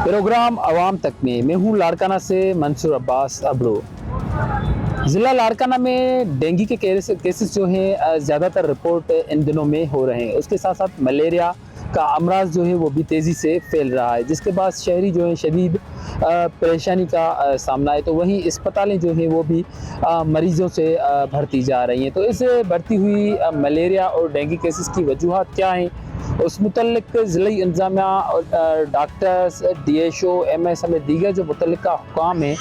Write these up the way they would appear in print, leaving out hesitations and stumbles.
Programme अवाम तक में मैं हूँ लाड़काना से मंसूर अब्बास अबरो। ज़िला लाड़काना में डेंगू के केसेस जो हैं ज़्यादातर रिपोर्ट इन दिनों में हो रहे हैं। उसके साथ साथ मलेरिया का अमराज जो है वो भी तेज़ी से फैल रहा है, जिसके बाद शहरी जो है शदीद परेशानी का सामना है। तो वहीं अस्पतालें जो हैं वो भी मरीज़ों से भरती जा रही हैं। तो इस बढ़ती हुई मलेरिया और डेंगू केसेस की वजूहात क्या हैं, उस मुतल्लिक़ ज़िली इंतज़ामिया और डॉक्टर्स, DHO, MS समेत दीगर जो मुतल्लिक़ा हुकाम हैं,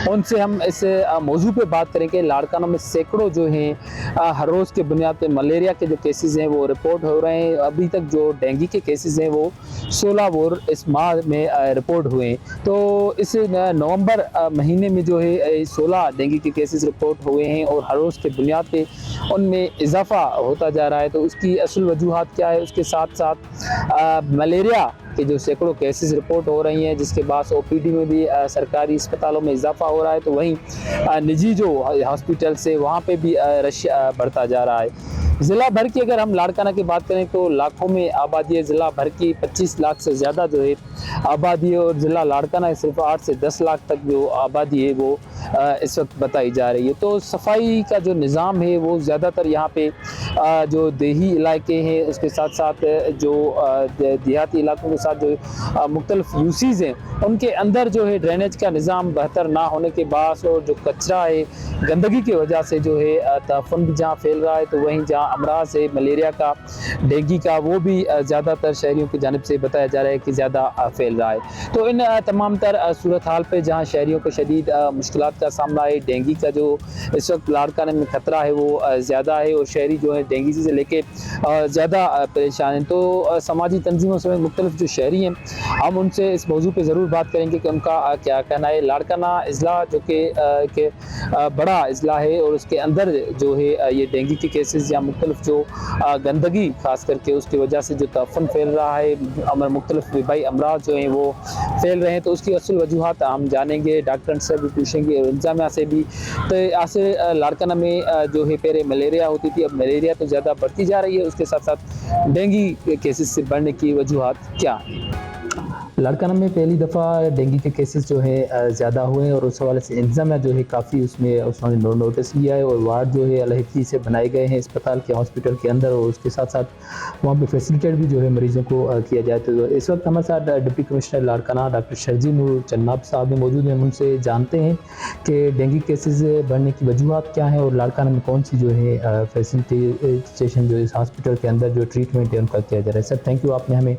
उनसे हम इस मौजू पे बात करेंगे। लाड़काना में सैकड़ों जो हैं हर रोज़ के बुनियाद पे मलेरिया के जो केसेस हैं वो रिपोर्ट हो रहे हैं। अभी तक जो डेंगू के केसेस हैं वो 16 वो इस माह में रिपोर्ट हुए हैं। तो इस नवंबर महीने में जो है 16 डेंगू के केसेस रिपोर्ट हुए हैं और हर रोज़ के बुनियाद पे उनमें इजाफा होता जा रहा है। तो उसकी असल वजूहात क्या है, उसके साथ साथ मलेरिया के जो सैकड़ों केसेस रिपोर्ट हो रही हैं, जिसके बाद OPD में भी सरकारी अस्पतालों में इजाफा हो रहा है। तो वहीं निजी जो हॉस्पिटल्स है वहाँ पे भी रश बढ़ता जा रहा है। ज़िला भर की अगर हम लाड़काना की बात करें तो लाखों में आबादी है। ज़िला भर की 25 लाख से ज़्यादा जो है आबादी है और ज़िला लाड़काना सिर्फ 8 से 10 लाख तक जो आबादी है वो इस वक्त बताई जा रही है। तो सफाई का जो निज़ाम है वो ज़्यादातर यहाँ पे जो देही इलाके हैं, उसके साथ साथ जो देहाती इलाकों के साथ जो मुख्तलिफ यूसीज़ हैं, उनके अंदर जो है ड्रेनेज का निज़ाम बेहतर ना होने के बाद और जो कचरा है, गंदगी की वजह से जो है ताफन भी जहाँ फैल रहा है, तो वहीं जहाँ अमराज है मलेरिया का, डेंगू का, वो भी ज़्यादातर शहरियों की जानिब से बताया जा रहा है कि ज़्यादा फैल रहा है। तो इन तमाम तर सूरत हाल पे जहाँ शहरियों को शदीद मुश्किलात का सामना है, डेंगू का जो इस वक्त लाड़काना में खतरा है वो ज़्यादा है और शहरी जो है डेंगू से लेके ज़्यादा परेशान हैं। तो समाजी तंजीमों समेत मुख्तलिफ जो शहरी हैं, हम उनसे इस मौजू पे ज़रूर बात करेंगे कि उनका क्या कहना है। लाड़काना अज़ला जो कि बड़ा अज़ला है और उसके अंदर जो है ये डेंगू के केसेस या मुख्तलिफ जो गंदगी खास करके उसकी वजह से जो ताफन फैल रहा है, मुख्तलिफ वबाई अमराज जो हैं वो फैल रहे हैं, तो उसकी असल वजूहात हम जानेंगे, डॉक्टर से भी पूछेंगे और इंतजामिया से भी। तो ऐसे लाड़काना में जो है पहले मलेरिया होती थी, अब मलेरिया तो ज़्यादा बढ़ती जा रही है, उसके साथ साथ डेंगू केसेस से बढ़ने की वजूहात क्या हैं। लाड़काना में पहली दफ़ा डेंगू के केसेस जो है ज़्यादा हुए और उस हवाले से इंतज़ामिया जो है काफ़ी उसमें उन्होंने नोटिस लिया है और वार्ड जो है अलहदगी से बनाए गए हैं अस्पताल के हॉस्पिटल के अंदर और उसके साथ साथ वहाँ पे फैसिलिटेट भी जो है मरीज़ों को किया जाए। तो इस वक्त हमारे साथ डिप्टी कमिश्नर लाड़काना डॉक्टर शर्जी नूर चन्नाब साहब में मौजूद हैं। हम उनसे जानते हैं कि डेंगू केसेस बढ़ने की वजूहात क्या है और लाड़काना में कौन सी जो है फैसिलिटेशन जो इस हॉस्पिटल के अंदर जो ट्रीटमेंट है उनका किया जा रहा है। सर थैंक यू, आपने हमें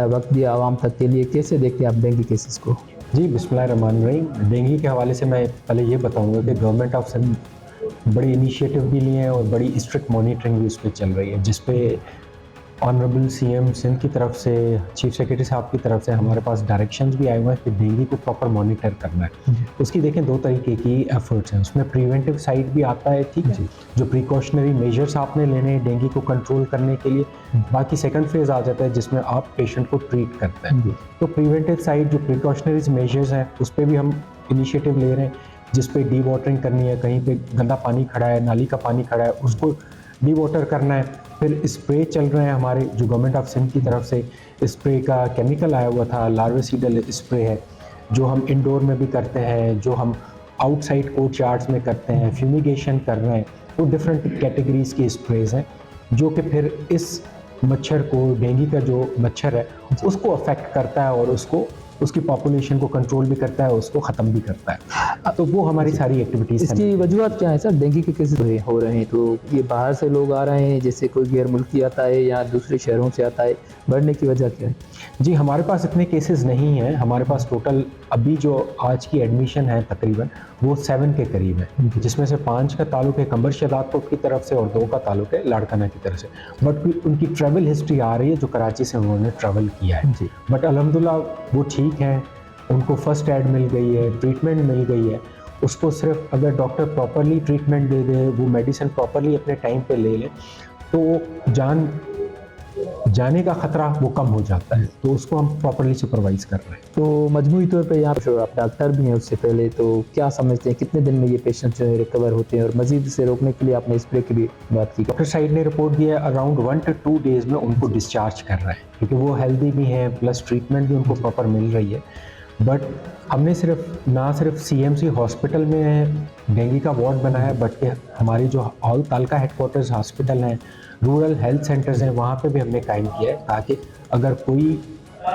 वक्त दिया आवाम तक के लिए। कैसे देखते हैं आप डेंगू केसेस को? जी बिस्मिल्लाहिर्रहमानिर्रहीम। डेंगू के हवाले से मैं पहले ये बताऊंगा कि गवर्नमेंट ऑफ सिंध बड़ी इनिशिएटिव भी लिए हैं और बड़ी स्ट्रिक्ट मॉनिटरिंग भी उस पर चल रही है, जिस पे ऑनरेबल CM सिंध की तरफ से, चीफ सेक्रेटरी साहब की तरफ से हमारे पास डायरेक्शंस भी आए हुए हैं कि डेंगू को प्रॉपर मॉनिटर करना है। उसकी देखें दो तरीके की एफर्ट्स हैं, उसमें प्रिवेंटिव साइड भी आता है, ठीक है, जो प्रिकॉशनरी मेजर्स आपने लेने हैं डेंगू को कंट्रोल करने के लिए। बाकी सेकंड फेज़ आ जाता है जिसमें आप पेशेंट को ट्रीट करते हैं। तो प्रिवेंटिव साइड जो प्रिकॉशनरी मेजर्स हैं उस पर भी हम इनिशिएटिव ले रहे हैं, जिस पे डी वाटरिंग करनी है, कहीं पे गंदा पानी खड़ा है, नाली का पानी खड़ा है, उसको डी वाटर करना है। फिर स्प्रे चल रहे हैं हमारे, जो गवर्नमेंट ऑफ सिंध की तरफ से स्प्रे का केमिकल आया हुआ था, लार्विसिडल स्प्रे है, जो हम इंडोर में भी करते हैं, जो हम आउटसाइड कोर्ट यार्ड्स में करते हैं, फ्यूमिगेशन कर रहे हैं। तो डिफरेंट कैटेगरीज के स्प्रेज हैं जो कि फिर इस मच्छर को, डेंगू का जो मच्छर है उसको अफेक्ट करता है और उसकी पॉपुलेशन को कंट्रोल भी करता है, उसको ख़त्म भी करता है। तो वो हमारी सारी एक्टिविटीज़। इसकी वजूहत क्या है सर? डेंगू के केसेस हो रहे हैं तो ये बाहर से लोग आ रहे हैं, जैसे कोई गैर मुल्की आता है या दूसरे शहरों से आता है, बढ़ने की वजह क्या है? जी हमारे पास इतने केसेस नहीं हैं। हमारे पास टोटल अभी जो आज की एडमिशन है तकरीबन वो 7 के करीब है, जिसमें से 5 का ताल्लुक है कंबर शहदादपुर की तरफ से और 2 का ताल्लुक है लाड़काना की तरफ से। बट उनकी ट्रैवल हिस्ट्री आ रही है जो कराची से उन्होंने ट्रैवल किया है। बट अल्हम्दुलिल्लाह वो ठीक है, उनको फर्स्ट एड मिल गई है, ट्रीटमेंट मिल गई है। उसको सिर्फ अगर डॉक्टर प्रॉपरली ट्रीटमेंट दे दे, वो मेडिसिन प्रॉपरली अपने टाइम पे ले ले, तो जाने का ख़तरा वो कम हो जाता है। तो उसको हम प्रॉपरली सुपरवाइज़ कर रहे हैं। तो मजमूई तौर पे यहाँ पर आप डॉक्टर भी हैं उससे पहले, तो क्या समझते हैं कितने दिन में ये पेशेंट जो है रिकवर होते हैं और मजीद से रोकने के लिए आपने स्प्रे की भी बात की? डॉक्टर साइड ने रिपोर्ट दिया है अराउंड 1 to 2 डेज़ में उनको डिस्चार्ज कर रहा है, क्योंकि वो हेल्दी भी हैं प्लस ट्रीटमेंट भी उनको प्रॉपर मिल रही है। बट हमने ना सिर्फ सीएमसी हॉस्पिटल में डेंगू का वार्ड बनाया है, बट हमारी जो ऑल तालका हेडक्वार्टर्स हॉस्पिटल हैं, रूरल हेल्थ सेंटर्स हैं, वहाँ पे भी हमने कायम किया है, ताकि अगर कोई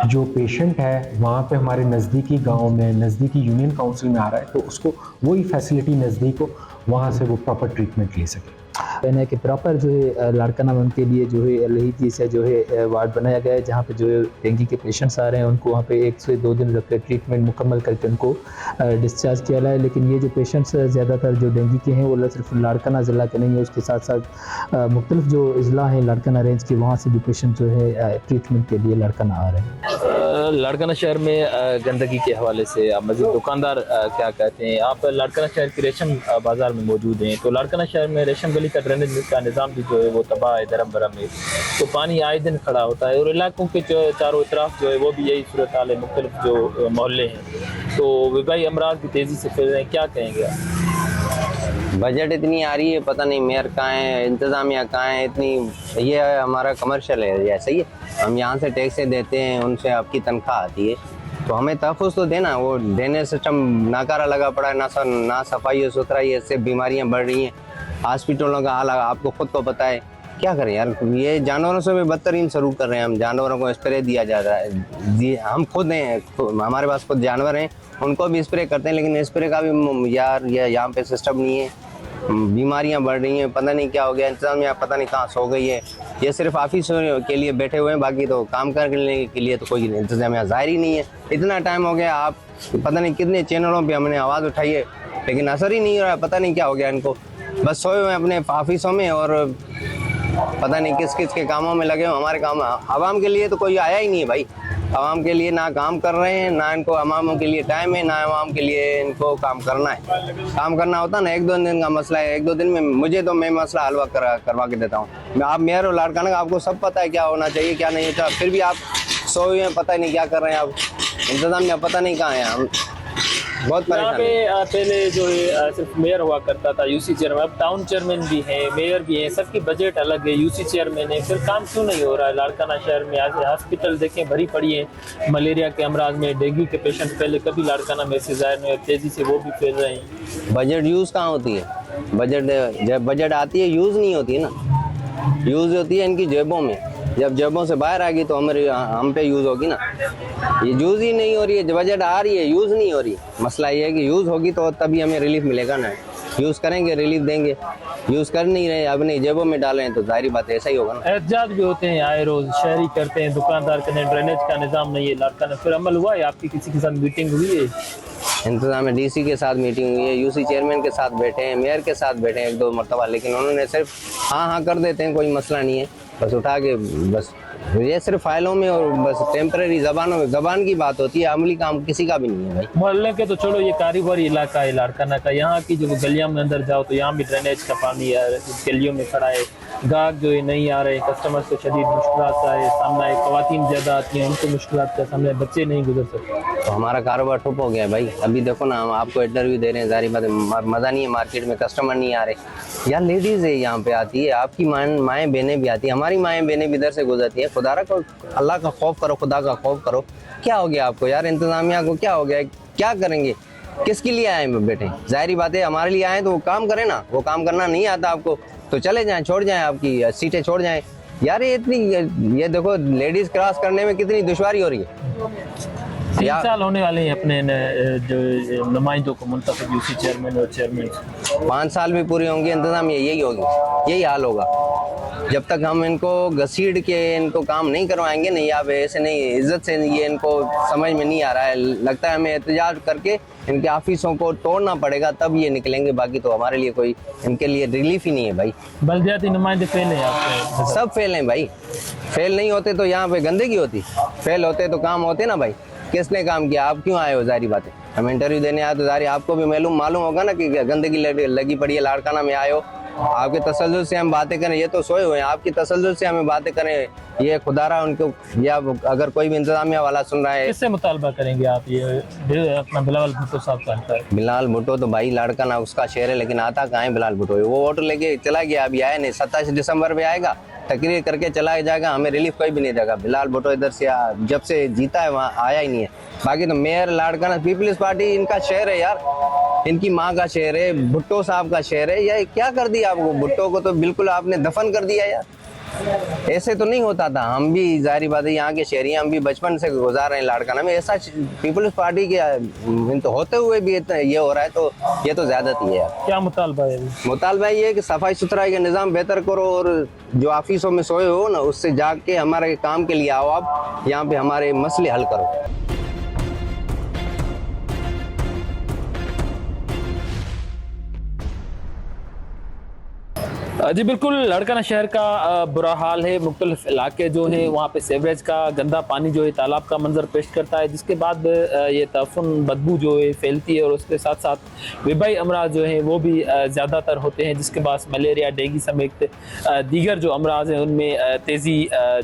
जो पेशेंट है वहाँ पे हमारे नज़दीकी गांव में, नज़दीकी यूनियन काउंसिल में आ रहा है, तो उसको वही फैसिलिटी नज़दीक हो, वहाँ से वो प्रॉपर ट्रीटमेंट ले सके। कहना है कि प्रॉपर जो है लाड़काना उनके लिए जो है लहीकी से जो है वार्ड बनाया गया है, जहाँ पे जो है डेंगू के पेशेंट्स आ रहे हैं उनको वहाँ पे 1 से 2 दिन रख कर ट्रीटमेंट मुकम्मल करके उनको डिस्चार्ज किया गया है। लेकिन ये जो पेशेंट्स ज़्यादातर जो डेंगू के हैं वो सिर्फ लाड़काना ज़िला के नहीं है, उसके साथ साथ मुख्तलिफ जो अजला हैं लाड़काना रेंज के, वहाँ से भी पेशेंट जो है ट्रीटमेंट के लिए लाड़काना आ रहे हैं। लाड़काना शहर में गंदगी के हवाले से आप मज़ीद दुकानदार क्या कहते हैं? आप लाड़काना शहर के रेशम बाज़ार में मौजूद हैं, तो लाड़काना शहर में रेशम गली का ड्रेनेज का निज़ाम भी जो है वो तबाह है धर्म भरम में, तो पानी आए दिन खड़ा होता है और इलाकों के जो चारों तरफ जो है वो भी यही सूरत हाल है, मुख्तलिफ जो मोहल्ले हैं, तो वबाई अमराज भी तेज़ी से फैल रहे हैं, क्या कहेंगे आप? बजट इतनी आ रही है, पता नहीं मेयर कहाँ है, इंतज़ामिया कहाँ है, इतनी ये हमारा कमर्शियल एरिया सही है, हम यहाँ से टैक्सें देते हैं, उनसे आपकी तनख्वाह आती है, तो हमें तहफ़्फ़ुज़ तो देना। वो ड्रेनेज सिस्टम नाकारा लगा पड़ा है, ना सफाई सुथराई है, इससे बीमारियाँ बढ़ रही हैं, हॉस्पिटलों का हाल आपको खुद को पता है, क्या करें यार, ये जानवरों से भी बदतरीन सलूक कर रहे हैं हम, जानवरों को स्प्रे दिया जा रहा है जी, हम खुद हैं, हमारे पास खुद जानवर हैं, उनको भी स्प्रे करते हैं, लेकिन स्प्रे का भी यार ये यहाँ पे सिस्टम नहीं है, बीमारियां बढ़ रही हैं, पता नहीं क्या हो गया, इंतजामिया पता नहीं कहाँ सो गई है, ये सिर्फ ऑफिस के लिए बैठे हुए हैं, बाकी तो काम करने के लिए तो कोई इंतजामिया ज़ाहिर ही नहीं है। इतना टाइम हो गया, आप पता नहीं कितने चैनलों पे हमने आवाज़ उठाई है, लेकिन असर ही नहीं हो रहा, पता नहीं क्या हो गया इनको, बस सोए हुए हैं अपने ऑफिसों में और पता नहीं किस किस के कामों में लगे हो। हमारे काम आवाम के लिए तो कोई आया ही नहीं है भाई, आवाम के लिए ना काम कर रहे हैं, ना इनको आवामों के लिए टाइम है, ना आवाम के लिए इनको काम करना है। काम करना होता ना 1-2 दिन का मसला है, 1-2 दिन में मैं मसला हलवा करवा के देता हूँ। आप मेयर और लाड़काना का आपको सब पता है क्या होना चाहिए क्या नहीं होता, फिर भी आप सोए हुए पता नहीं क्या कर रहे हैं, आप इंतजाम में पता नहीं कहाँ है, हम बहुत परेशान हैं। पहले जो है सिर्फ मेयर हुआ करता था, यूसी चेयरमैन, अब टाउन चेयरमैन भी है, मेयर भी है, सबकी बजट अलग है, यूसी चेयरमैन है, फिर काम क्यों नहीं हो रहा है? लाड़काना शहर में आज हॉस्पिटल देखें भरी पड़ी है, मलेरिया के अमराज में, डेंगू के पेशेंट पहले कभी लाड़काना में से ज़ाहिर नहीं, तेज़ी से वो भी फैल रहे हैं। बजट यूज़ कहाँ होती है? जब बजट आती है यूज़ नहीं होती है ना, यूज़ होती है इनकी जेबों में, जब जेबों से बाहर आ गई तो हम पे यूज़ होगी ना, ये यूज़ ही नहीं हो रही है, बजट आ रही है यूज़ नहीं हो रही। मसला ये है कि यूज़ होगी तो तभी हमें रिलीफ मिलेगा ना, यूज़ करेंगे रिलीफ देंगे, यूज़ कर नहीं रहे, अपनी जेबों में डाल रहे हैं तो जाहिर बात है ऐसा ही होगा ना। एहतजाज भी होते हैं आए रोज़, शहरी करते हैं, दुकानदार करते हैं, ड्रेनेज का निज़ाम नहीं है लाड़काना, फिर अमल हुआ है? आपकी किसी के साथ मीटिंग हुई है? इंतजाम में डीसी के साथ मीटिंग हुई है, यूसी चेयरमैन के साथ बैठे हैं, मेयर के साथ बैठे हैं 1-2 मरतबा, लेकिन उन्होंने सिर्फ हाँ कर देते हैं, कोई मसला नहीं है, बस उठा के बस ये सिर्फ फाइलों में और बस टेम्परेरी ज़बान की बात होती है, अमली काम किसी का भी नहीं है भाई। मोहल्ले के तो छोड़ो, ये कारीगरी इलाका है लाड़काना का, यहाँ की जो गलियों में अंदर जाओ तो यहाँ भी ड्रेनेज का पानी है, गलियों में खड़ा है, गाहक जो है नहीं आ रहे, कस्टमर्स को शदीद मुश्किल का है सामना है, ख़वातीन ज़्यादा आती हैं, उनको मुश्किल का सामना है, बच्चे नहीं गुजर सकते, तो हमारा कारोबार ठप हो गया है भाई। अभी देखो ना, हम आपको इंटरव्यू दे रहे हैं, जारी बात है मज़ा नहीं है, मार्केट में कस्टमर नहीं आ रहे यार, लेडीज़ है यहाँ पे आती है, आपकी माएँ बहनें भी आती हैं, हमारी माएँ बहनें भी इधर से गुजरती हैं, खुदा को अल्लाह का खौफ करो, खुदा का खौफ करो। क्या हो गया आपको यार, इंतज़ामिया को क्या हो गया, क्या करेंगे, किसके लिए आए बेटे? जाहिर बात है हमारे लिए आए तो वो काम करें ना, वो काम करना नहीं आता आपको तो चले जाएं, छोड़ जाएं, आपकी सीटें छोड़ जाएं यार। ये देखो लेडीज़ क्रॉस करने में कितनी दुश्वारी हो रही है। 3 साल होने वाले हैं अपने जो नुमाइंदों को मुंतखब, यूसी चेयरमैन और चेयरमैन, 5 साल भी पूरे होंगे, इंतजाम यही होगी, यही हाल होगा जब तक हम इनको घसीट के इनको काम नहीं करवाएंगे नहीं। आप ऐसे नहीं, इज्जत से ये इनको समझ में नहीं आ रहा है, लगता है हमें एहतजाज करके इनके ऑफिसों को तोड़ना पड़ेगा तब ये निकलेंगे, बाकी तो हमारे लिए कोई इनके लिए रिलीफ ही नहीं है भाई। बल्दियाती नुमाइंदे फेल हैं आपके? सब फेल हैं भाई, फेल नहीं होते तो यहाँ पे गंदगी होती, फेल होते तो काम होते ना भाई। किसने काम किया, आप क्यों आए हो? जारी बात है, हम इंटरव्यू देने आए तो जारी आपको भी मालूम होगा ना कि गंदगी लगी पड़ी है, लाड़काना में आए हो, आपके तसल्लुल से हम बातें करें, ये तो सोए हुए हैं, आपकी तसल्लुल से हमें बातें करें, ये खुदारा उनको, या अगर कोई भी इंतजामिया वाला सुन रहा है। किससे मुतालबा करेंगे आप? ये अपना बिलावल भुट्टो साहब का है। बिलावल भुट्टो तो भाई लाड़काना उसका शहर है, लेकिन आता कहाँ है बिलावल भुट्टो, वो वोट लेके चला गया, अभी आया नहीं, 27 दिसंबर पे आएगा, तकरीर करके चला जाएगा, हमें रिलीफ कोई भी नहीं देगा। बिलाल भुट्टो इधर से जब से जीता है वहाँ आया ही नहीं है। बाकी तो मेयर लाड़काना पीपल्स पार्टी इनका शहर है यार, इनकी माँ का शहर है, भुट्टो साहब का शहर है। ये क्या कर दिया आपको, भुट्टो को तो बिल्कुल आपने दफन कर दिया यार। ऐसे तो नहीं होता था। हम भी जाहिर बात है यहाँ के शहरी, हम भी बचपन से गुजार रहे हैं लाड़काना में। ऐसा पीपल्स पार्टी के तो होते हुए भी इतना ये हो रहा है, तो ये तो ज्यादती है यार। क्या मुतालबा है? मुतालबा ये है कि सफाई सुथराई का निज़ाम बेहतर करो, और जो ऑफिसों में सोए हो ना उससे जाग के हमारे काम के लिए आओ, आप यहाँ पे हमारे मसले हल करो। जी बिल्कुल, लाड़काना शहर का बुरा हाल है। मुख्तलिफ इलाके जो हैं वहाँ पे सेवरेज का गंदा पानी जो है तालाब का मंजर पेश करता है, जिसके बाद ये ताफुन बदबू जो है फैलती है, और उसके साथ साथ वबाई अमराज जो हैं वो भी ज़्यादातर होते हैं, जिसके बाद मलेरिया, डेंगू समेत दीगर जो अमराज हैं उनमें तेज़ी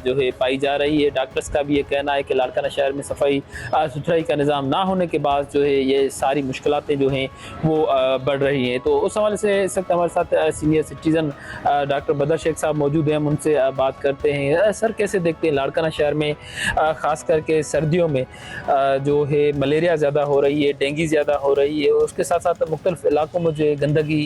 जो है पाई जा रही है। डॉक्टर्स का भी ये कहना है कि लाड़काना शहर में सफाई सुथराई का निज़ाम ना होने के बाद जो है ये सारी मुश्किलातें जो हैं वो बढ़ रही हैं। तो उस हवाले से इस वक्त हमारे साथ सीनियर सिटीज़न डॉक्टर बदर शेख साहब मौजूद हैं, हम उनसे बात करते हैं। सर, कैसे देखते हैं लाड़काना शहर में ख़ास करके सर्दियों में जो है मलेरिया ज़्यादा हो रही है, डेंगू ज़्यादा हो रही है, उसके साथ साथ मुख्तलिफ इलाकों में जो गंदगी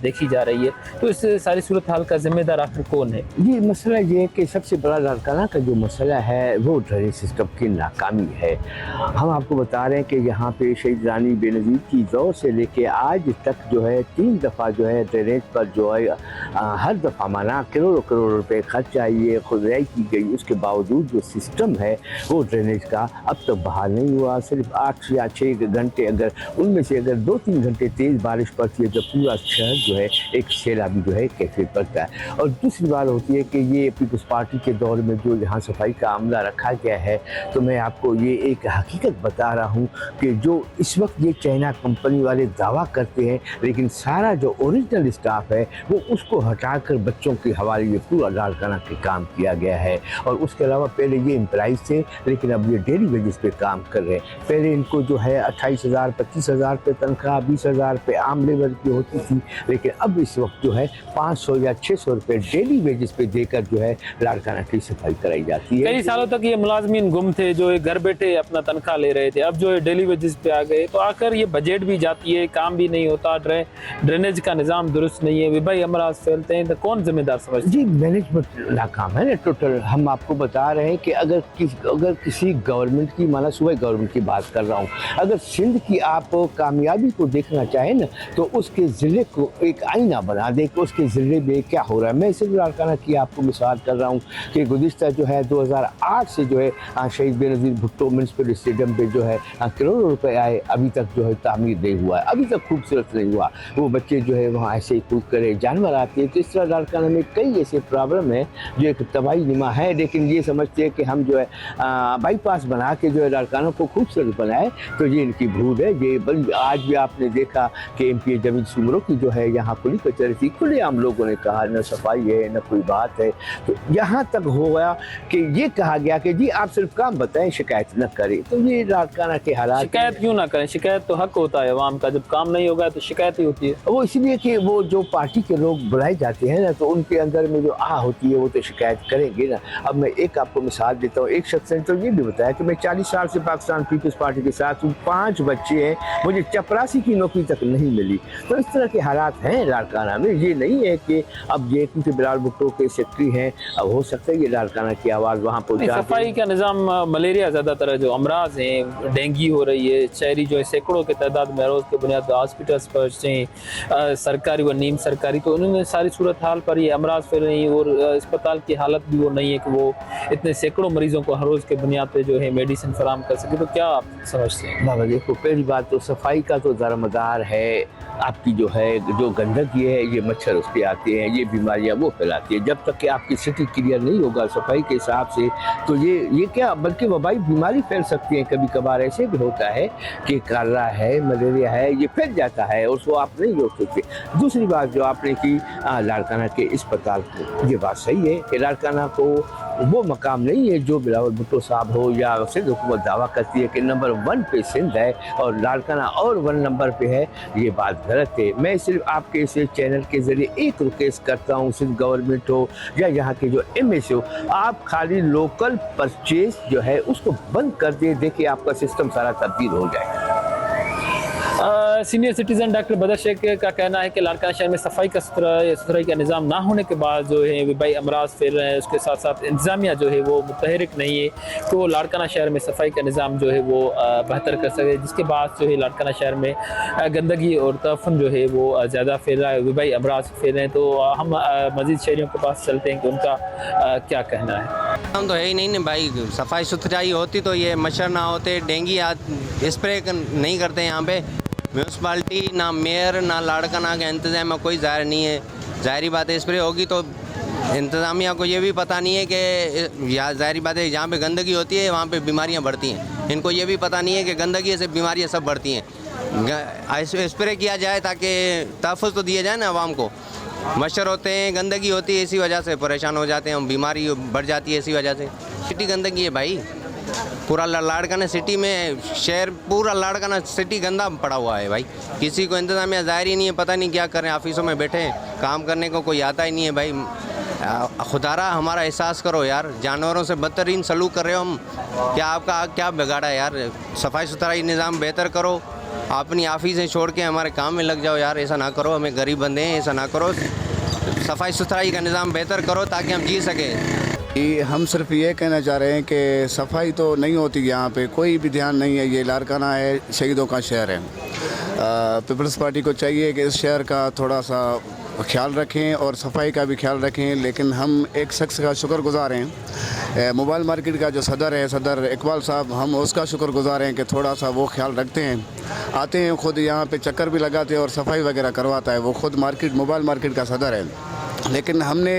देखी जा रही है, तो इस सारी सूरत हाल का जिम्मेदार आखिर कौन है? जी, मसला ये है कि सबसे बड़ा लाड़काना का जो मसला है वो ड्रेनेज सिस्टम की नाकामी है। हम आपको बता रहे हैं कि यहाँ पे शहीद रानी बेनज़ीर की दौर से लेके आज तक जो है 3 दफ़ा जो है ड्रेनेज पर जो है हर दफ़ा माना करोड़ों करोड़ रुपए खर्च आई, खुदाई की गई, उसके बावजूद जो सिस्टम है वो ड्रेनेज का अब तक बहाल नहीं हुआ। सिर्फ 8 या 6 घंटे, अगर उनमें से अगर 2-3 घंटे तेज़ बारिश पड़ती है तो पूरा शहर जो है एक सैलाबी जो है कैफियत पड़ता है। और दूसरी बात होती है कि ये पीपल्स पार्टी के दौर में जो यहाँ सफाई का अमला रखा गया है, तो मैं आपको ये एक हकीकत बता रहा हूँ कि जो इस वक्त ये चाइना कंपनी वाले दावा करते हैं, लेकिन सारा जो ओरिजिनल स्टाफ है वो उसको हटाकर बच्चों के हवाले में पूरा लाड़काना के काम किया गया है। और उसके अलावा पहले ये एम्प्लॉइज थे, लेकिन अब ये डेली वेजेस पे काम कर रहे हैं। पहले इनको जो है 28,000 25,000 पे तनख्वाह, 20,000 पे आम लेबर की होती थी, लेकिन अब इस वक्त जो है 500 या 600 रुपये डेली वेजेस पे देकर जो है लाड़काना की सफाई कराई जाती है। कई सालों तक ये मुलाजमीन गुम थे जो घर बैठे अपना तनख्वाह ले रहे थे, अब जो है डेली वेजेस पे आ गए, तो आकर ये बजट भी जाती है, काम भी नहीं होता, ड्रेनेज का निज़ाम दुरुस्त नहीं है, वबाई अमराज फैलते हैं, तो कौन जिम्मेदार समझते हैं? जी, मैनेजमेंट नाकाम है ना टोटल। हम आपको बता रहे हैं कि अगर किसी गवर्नमेंट की, माना सुबह गवर्नमेंट की बात कर रहा हूँ, अगर सिंध की आप कामयाबी को देखना चाहें ना तो उसके ज़िले को एक आईना बना दे कि उसके ज़िले में क्या हो रहा है। मैं सिर्फ लाड़काना की आपको मिसाल कर रहा हूँ कि गुज़िश्ता जो है 2008 से जो है शहीद बेनज़ीर भुट्टो म्यूनसिपल स्टेडियम पे जो है करोड़ों रुपए आए, अभी तक जो है तामीर नहीं हुआ है, अभी तक खूबसूरत नहीं हुआ। वो बच्चे जो है वहाँ ऐसे ही कूद करे, जानवर आते हैं। तो इस तरह लाड़काना में कई ऐसे प्रॉब्लम है जो एक तबाही निमा है, लेकिन ये समझते हैं कि हम जो है बाईपास बना के जो है लाड़काना को खूबसूरत बनाए, तो ये इनकी भूल है। ये आज भी आपने देखा कि MP जमीन सुमरों की जो है यहाँ पुली कचहरी थी, खुलेआम लोगों ने कहा न सफाई है न कोई बात है। तो यहाँ तक हो गया कि ये कहा गया कि जी आप सिर्फ काम बताएं, शिकायत न करें। तो ये लाड़काना के हालात। शिकायत क्यों ना करें? शिकायत तो हक होता है अवाम का, जब काम नहीं होगा तो शिकायत ही होती है। वो इसलिए कि वो जो पार्टी के लोग बुलाए जाते हैं ना, तो उनके अंदर में जो होती है वो तो शिकायत करेंगे ना। अब मैं एक आपको मिसाल देता हूँ। एक शख्स ने तो ये भी बताया कि मैं 40 साल से पाकिस्तान पीपल्स पार्टी के साथ हूँ, 5 बच्चे हैं, मुझे चपरासी की नौकरी तक नहीं मिली। तो इस तरह के हालात हैं लाड़काना में। ये नहीं है कि अब ये क्योंकि बिलाल भुट्टो के सेक्रेटरी हैं, अब हो सकता है ये लाड़काना की आवाज़ वहाँ पहुँचा। सफाई का निज़ाम, मलेरिया ज़्यादातर जो अमराज हैं, डेंगू हो रही है, शहरी जो है सैकड़ों के तादाद में रोज़ के बुनियाद पर हॉस्पिटल्स पहुँचते, सरकारी व नीम सरकारी, तो उन्होंने सारी सूरत हाल पर ये अमराज फैल रही है। और अस्पताल की हालत भी वो नहीं है कि वो इतने सैकड़ों मरीजों को हर रोज़ के बुनियाद पे जो है मेडिसिन फराहम कर सके। तो क्या आप समझते हैं? बाबा देखो, पहली बात तो सफाई का तो दारोमदार है आपकी जो है, जो गंदगी है ये मच्छर उस पर आते हैं, ये बीमारियां वो फैलाती है। जब तक कि आपकी सिटी क्लियर नहीं होगा सफाई के हिसाब से, तो ये क्या बल्कि वबाई बीमारी फैल सकती है। कभी कभार ऐसे भी होता है कि काला है, मलेरिया है, ये फैल जाता है, उसको आप नहीं रोक सकते। दूसरी बात जो आपने की यहाँ लाड़काना के अस्पताल को। ये बात सही है कि लाड़काना को वो मकाम नहीं है जो बिलावल भुट्टो साहब हो या सिंध हुकूमत दावा करती है कि नंबर 1 पे सिंध है और लाड़काना और 1 नंबर पे है। ये बात गलत है। मैं सिर्फ आपके इस चैनल के जरिए एक रिक्वेस्ट करता हूँ, सिंध गवर्नमेंट हो या यहाँ के जो MSA हो, आप खाली लोकल परचेज जो है उसको बंद कर दे, देखिए आपका सिस्टम सारा तब्दील हो जाएगा। सीनियर सिटीजन डॉक्टर बदर शेख का कहना है कि लाड़काना शहर में सफाई का सुथराई का निज़ाम ना होने के बाद जो है वबाई अमराज फैल रहे हैं। उसके साथ साथ इंतज़ामिया जो है वो मुतहरिक नहीं है कि वो लाड़काना शहर में सफाई का निज़ाम जो है वो बेहतर कर सके, जिसके बाद जो है लाड़काना शहर में गंदगी और तफन जो है वो ज़्यादा फैल रहा है, वबाई अमराज फैल रहे हैं। तो हम मज़ीद शहरियों के पास चलते हैं कि उनका क्या कहना है। हम तो है ही नहीं ना भाई, सफाई सुथराई होती तो ये मच्छर ना होते, डेंगू स्प्रे नहीं करते यहाँ पे म्यूनसिपाल्टी, ना मेयर ना लाड़काना का इंतजाम में कोई ज़ाहिर नहीं है। ज़ाहरी बात है स्प्रे होगी तो इंतज़ामिया को ये भी पता नहीं है कि ज़ाहरी बात है जहाँ पे गंदगी होती है वहाँ पे बीमारियाँ बढ़ती हैं। इनको ये भी पता नहीं है कि गंदगी से बीमारियाँ सब बढ़ती हैं। स्प्रे किया जाए ताकि तहफ़्फ़ुज़ तो दिया जाए ना आवाम को। मच्छर होते हैं, गंदगी होती है, इसी वजह से परेशान हो जाते हैं हम, बीमारी बढ़ जाती है इसी वजह से। सिटी गंदगी है भाई, पूरा लाड़काना सिटी में शहर, पूरा लाड़काना सिटी गंदा पड़ा हुआ है भाई। किसी को इंतज़ामिया ज़ाहिर ही नहीं है, पता नहीं क्या करें, ऑफिसों में बैठे हैं, काम करने को कोई आता ही नहीं है भाई। खुदारा हमारा एहसास करो यार, जानवरों से बदतरीन सलूक कर रहे हो हम, क्या आपका क्या बिगाड़ा है यार। सफाई सुथराई निज़ाम बेहतर करो, अपनी ऑफिसें छोड़ के हमारे काम में लग जाओ यार, ऐसा ना करो, हमें गरीब बंदे हैं, ऐसा ना करो। सफाई सुथराई का निज़ाम बेहतर करो ताकि हम जी सकें। हम सिर्फ ये कहना चाह रहे हैं कि सफाई तो नहीं होती यहाँ पे, कोई भी ध्यान नहीं है। ये लाड़काना है, शहीदों का शहर है। पीपल्स पार्टी को चाहिए कि इस शहर का थोड़ा सा ख्याल रखें और सफाई का भी ख्याल रखें। लेकिन हम एक शख्स का शुक्रगुज़ार हैं, मोबाइल मार्केट का जो सदर है, सदर इकबाल साहब, हम उसका शुक्रगुज़ार हैं कि थोड़ा सा वो ख्याल रखते हैं, आते हैं खुद यहाँ पे चक्कर भी लगाते हैं और सफाई वगैरह करवाता है। वो खुद मोबाइल मार्केट का सदर है। लेकिन हमने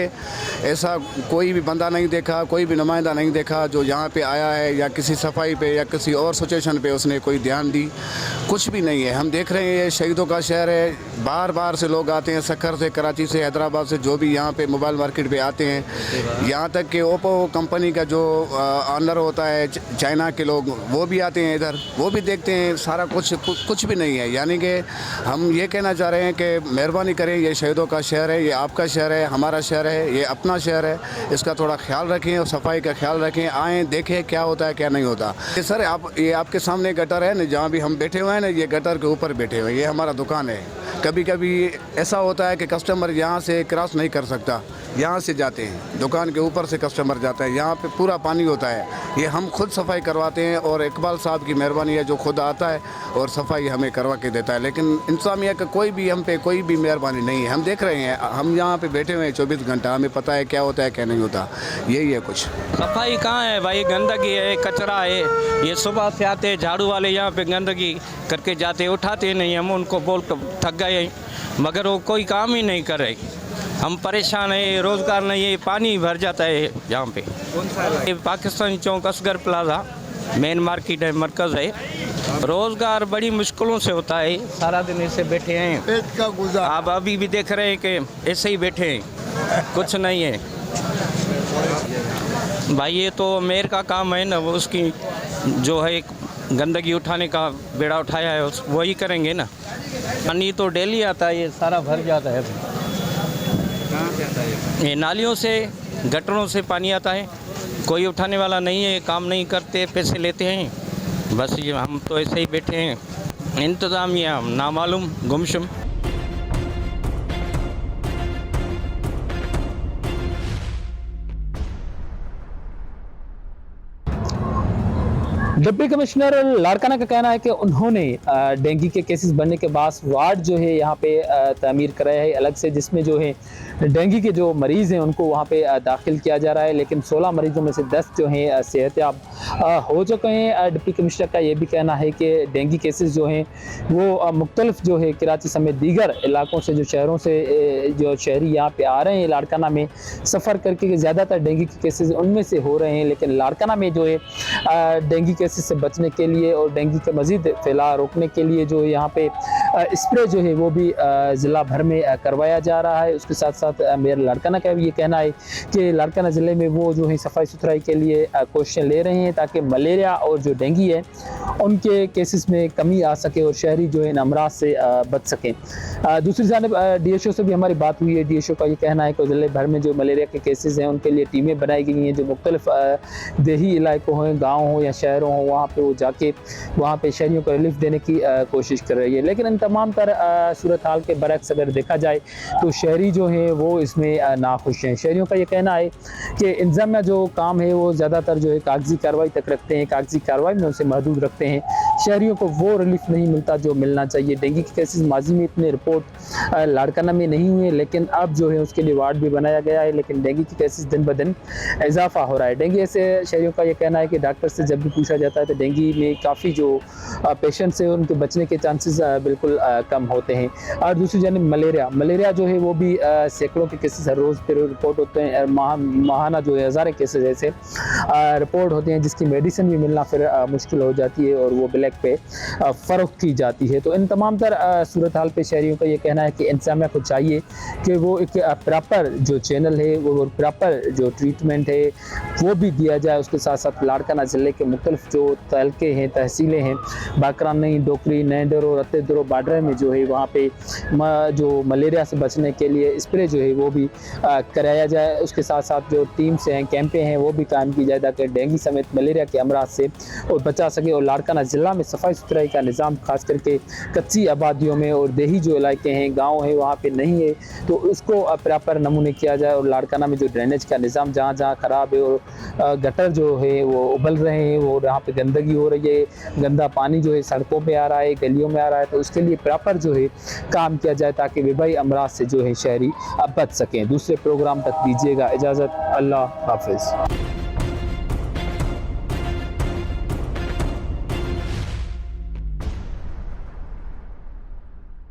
ऐसा कोई भी बंदा नहीं देखा, कोई भी नुमाइंदा नहीं देखा जो यहाँ पे आया है या किसी सफाई पे या किसी और सिचुएशन पे उसने कोई ध्यान दी, कुछ भी नहीं है। हम देख रहे हैं ये शहीदों का शहर है, बार बार से लोग आते हैं, सक्खर से, कराची से, हैदराबाद से, जो भी यहाँ पे मोबाइल मार्केट पे आते हैं। यहाँ तक कि ओप्पो कंपनी का जो ऑनर होता है, चाइना के लोग, वो भी आते हैं इधर, वो भी देखते हैं। सारा कुछ भी नहीं है। यानी कि हम ये कहना चाह रहे हैं कि मेहरबानी करें, ये शहीदों का शहर है, ये आपका शहर है, हमारा शहर है, ये अपना शहर है, इसका थोड़ा ख्याल रखें और सफाई का ख्याल रखें। आएँ, देखें क्या होता है क्या नहीं होता। ये सर ये आपके सामने गटर है ना, जहाँ भी हम बैठे हुए हैं ना, ये गटर के ऊपर बैठे हुए हैं, ये हमारा दुकान है। कभी कभी ऐसा होता है कि कस्टमर यहाँ से क्रॉस नहीं कर सकता, यहाँ से जाते हैं, दुकान के ऊपर से कस्टमर जाता है, यहाँ पे पूरा पानी होता है। ये हम खुद सफाई करवाते हैं और इकबाल साहब की मेहरबानी है जो खुद आता है और सफाई हमें करवा के देता है। लेकिन इंतज़ामिया का कोई भी हम पे कोई भी मेहरबानी नहीं है। हम देख रहे हैं, हम यहाँ पे बैठे हुए हैं 24 घंटा, हमें पता है क्या होता है क्या नहीं होता। यही है कुछ। सफाई कहाँ है भाई, गंदगी है, कचरा है। ये सुबह से आते झाड़ू वाले यहाँ पे गंदगी करके जाते, उठाते नहीं। हम उनको बोल कर थक गए मगर वो कोई काम ही नहीं कर रहे। हम परेशान है, रोज़गार नहीं है, पानी भर जाता है यहाँ पे। ये पाकिस्तानी चौक, असगर प्लाजा मेन मार्केट है, मरकज़ है। रोज़गार बड़ी मुश्किलों से होता है, सारा दिन ऐसे बैठे हैं। पेट का गुजारा आप अभी भी देख रहे हैं कि ऐसे ही बैठे हैं, कुछ नहीं है भाई। ये तो मेयर का काम है ना, वो उसकी जो है गंदगी उठाने का बेड़ा उठाया है, वही करेंगे ना। पानी तो डेली आता है, ये सारा भर जाता है। कहाँ से आता है? ये नालियों से, गटरों से पानी आता है, कोई उठाने वाला नहीं है, काम नहीं करते, पैसे लेते हैं। बस ये हम तो ऐसे ही बैठे हैं, इंतज़ामिया नामालूम, गुमशुम। डिप्टी कमिश्नर लाड़काना का कहना है कि उन्होंने डेंगू के केसेस बढ़ने के बाद वार्ड जो है यहाँ पे तामीर कराया है अलग से, जिसमें जो है डेंगू के जो मरीज़ हैं उनको वहाँ पे दाखिल किया जा रहा है। लेकिन 16 मरीज़ों में से 10 जो हैं सेहतयाब हो चुके हैं। डिप्टी कमिश्नर का ये भी कहना है कि डेंगू केसेस जो हैं वो मुख्तलिफ जो है कराची समेत दीगर इलाकों से, जो शहरों से जो शहरी यहाँ पे आ रहे हैं लाड़काना में सफ़र करके, ज़्यादातर डेंगू के केसेस उनमें से हो रहे हैं। लेकिन लाड़काना में जो है डेंगू केसेस से बचने के लिए और डेंगू के मज़ीद फैलाव रोकने के लिए जो यहाँ पे स्प्रे जो है वो भी ज़िला भर में करवाया जा रहा है। उसके साथ साथ मेयर लाड़काना का भी ये कहना है कि लाड़काना ज़िले में वो जो है सफाई सुथराई के लिए कोशिशें ले रहे हैं ताकि मलेरिया और जो डेंगू है उनके केसेस में कमी आ सके और शहरी जो है इन अमराज से बच सकें। दूसरी जानिब DHO से भी हमारी बात हुई है। DHO का ये कहना है कि ज़िले भर में जो मलेरिया के केसेस हैं उनके लिए टीमें बनाई गई हैं जो मुख्तलिफ देही इलाकों हों, गाँव हों या शहरों हों, वहाँ पे वो जाके वहाँ पे शहरियों को रिलीफ देने की कोशिश कर रही है। लेकिन इन तमाम तर सूरत हाल के बरक्स अगर देखा जाए तो शहरी जो हैं वो इसमें नाखुश हैं। शहरियों का ये कहना है कि इंतज़ामिया जो काम है वो ज़्यादातर जो है कागजी कार्रवाई तक रखते हैं, कागजी कार्रवाई में उसे महदूद रखते हैं। शहरियों को वो रिलीफ नहीं मिलता जो मिलना चाहिए। डेंगू के केसेस माजी में इतने रिपोर्ट लाड़काना में नहीं हुए, लेकिन अब जो है उसके लिए वार्ड भी बनाया गया है, लेकिन डेंगू के केसेस दिन ब दिन इजाफा हो रहा है। डेंगू से शहरियों का ये कहना है कि डॉक्टर से जब भी पूछा जाता है तो डेंगू में काफ़ी जो पेशेंट्स हैं उनके बचने के चांसेस बिल्कुल कम होते हैं। और दूसरी जानिब मलेरिया जो है वो भी सैकड़ों के केसेस हर रोज़ फिर रिपोर्ट होते हैं। माहाना जो है हज़ारों केसेस ऐसे रिपोर्ट होते हैं जिसकी मेडिसिन भी मिलना फिर मुश्किल हो जाती है और वो ब्लैक पे फ़रोख्त की जाती है। तो इन तमाम तर सूरत हाल पे शहरियों का ये कहना है कि इंतज़ामिया को चाहिए कि वो एक प्रॉपर जो चैनल है वो प्रॉपर जो ट्रीटमेंट है वो भी दिया जाए। उसके साथ साथ लाड़काना ज़िले के मुख्तलिफ जो तहलके हैं, तहसीलें हैं, बाकरानी, डोकरी, नैंडर और रत्तेदरो बाडर में जो है वहाँ पे जो मलेरिया से बचने के लिए स्प्रे जो है वो भी कराया जाए। उसके साथ साथ जो टीम्स हैं, कैंपें हैं वो भी कायम की जाए ताकि डेंगू समेत मलेरिया के अमराज से और बचा सके। और लाड़काना ज़िला में सफाई सुथराई का निज़ाम खास करके कच्ची आबादियों में और देही जो इलाके हैं, गाँव हैं, वहाँ पे नहीं है तो उसको प्रॉपर नमूने किया जाए। और लाड़काना में जो ड्रेनेज का निज़ाम जहाँ जहाँ ख़राब है और गटर जो है वो उबल रहे हैं और यहाँ पे गंदगी हो रही है, गंदा पानी जो है सड़कों पे आ रहा है, गलियों में आ रहा है, तो उसके लिए प्रॉपर जो है काम किया जाए ताकि वबाई अमराज से जो है शहरी बच सकें। दूसरे प्रोग्राम तक दीजिएगा इजाज़त। अल्लाह हाफिज़।